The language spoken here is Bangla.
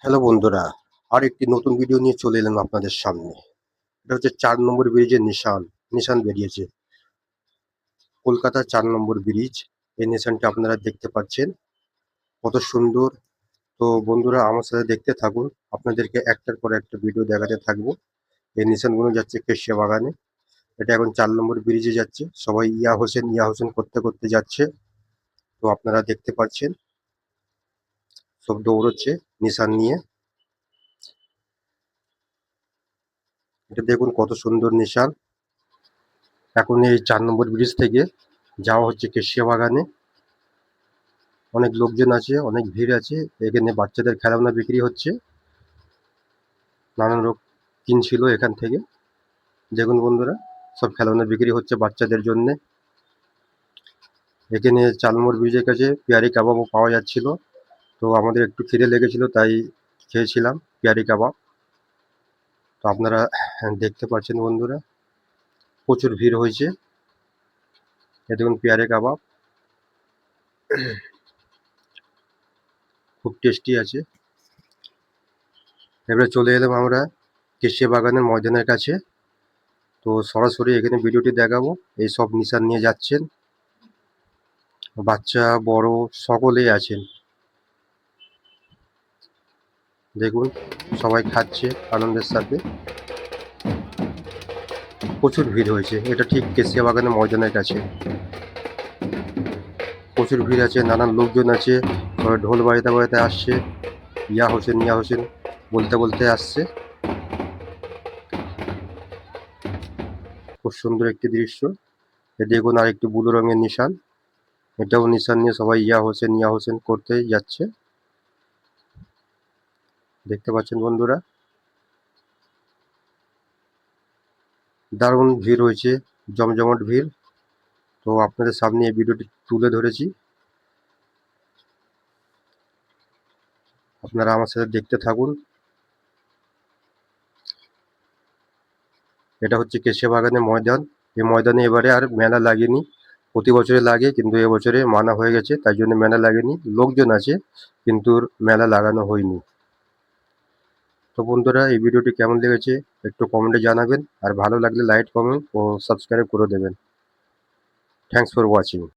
হ্যালো বন্ধুরা, আর একটি নতুন ভিডিও নিয়ে চলে এলাম আপনাদের সামনে। এটা হচ্ছে ৪ নম্বর ব্রিজের নিশান বেরিয়েছে। কলকাতার ৪ নম্বর ব্রিজ। এই নিশানটা আপনারা দেখতে পাচ্ছেন। কত সুন্দর! তো বন্ধুরা আমার সাথে দেখতে থাকুন। আপনাদেরকে একটার পর একটা ভিডিও দেখাতে থাকবো। এই নিশানগুলো যাচ্ছে কেশিয়া বাগানে। এটা এখন ৪ নম্বর ব্রিজে যাচ্ছে। সবাই ইয়া হোসেন করতে করতে যাচ্ছে। তো আপনারা দেখতে পাচ্ছেন সব দৌড়চ্ছে নিশান নিয়ে। এটা দেখুন কত সুন্দর নিশান। এখন এই ৪ নম্বর ব্রিজ থেকে যাওয়া হচ্ছে কেশিয়া বাগানে। অনেক লোকজন আছে, অনেক ভিড় আছে। এখানে বাচ্চাদের খেলনা বিক্রি হচ্ছে। নানান লোক কিনছিল এখান থেকে। দেখুন বন্ধুরা, সব খেলনা বিক্রি হচ্ছে বাচ্চাদের জন্যে। এখানে ৪ নম্বর ব্রিজের কাছে পেয়ারি কাবাবও পাওয়া যাচ্ছিল। তো আমাদের একটু খিদে লেগেছিল তাই খেয়েছিলাম পেয়ারি কাবাব। তো আপনারা দেখতে পাচ্ছেন বন্ধুরা, প্রচুর ভিড় হয়েছে। এ দেখুন পেয়ারি কাবাব, খুব টেস্টি আছে। এবারে চলে এলাম আমরা কেশিয়া বাগানের ময়দানের কাছে। তো সরাসরি এখানে ভিডিওটি দেখাবো। এই সব নিশান নিয়ে যাচ্ছেন। বাচ্চা বড় সকলেই আছেন। দেখুন সবাই খাচ্ছে আনন্দের সাথে। প্রচুর ভিড় হয়েছে। এটা ঠিক কেশিয়া বাগানের ময়দানের কাছে। প্রচুর ভিড় আছে, নানান লোকজন আছে। সবাই ঢোল বাজাতে বাজাতে আসছে। ইয়া হোসেন বলতে বলতে আসছে। খুব সুন্দর একটি দৃশ্য। এ দেখুন আরেকটি ব্লু রঙের নিশান। এটাও নিশান নিয়ে সবাই ইয়া হোসেন করতে যাচ্ছে। দেখতে পাচ্ছেন বন্ধুরা, দারুণ ভিড় হয়েছে, জমজমাট ভিড়। তো আপনাদের সামনে এই ভিডিওটি তুলে ধরেছি। আপনারা আমার সাথে দেখতে থাকুন। এটা হচ্ছে কেশিয়া বাগানের ময়দান। এই ময়দানে এবারে আর মেলা লাগেনি। প্রতি বছরে লাগে, কিন্তু এবছরে মানা হয়ে গেছে, তাই জন্য মেলা লাগেনি। লোকজন আছে কিন্তু মেলা লাগানো হয়নি। তো বন্ধুরা, এই ভিডিওটি কেমন লেগেছে একটু কমেন্টে জানাবেন। আর ভালো লাগলে লাইক, কমেন্ট ও সাবস্ক্রাইব করে দেবেন। Thanks for watching.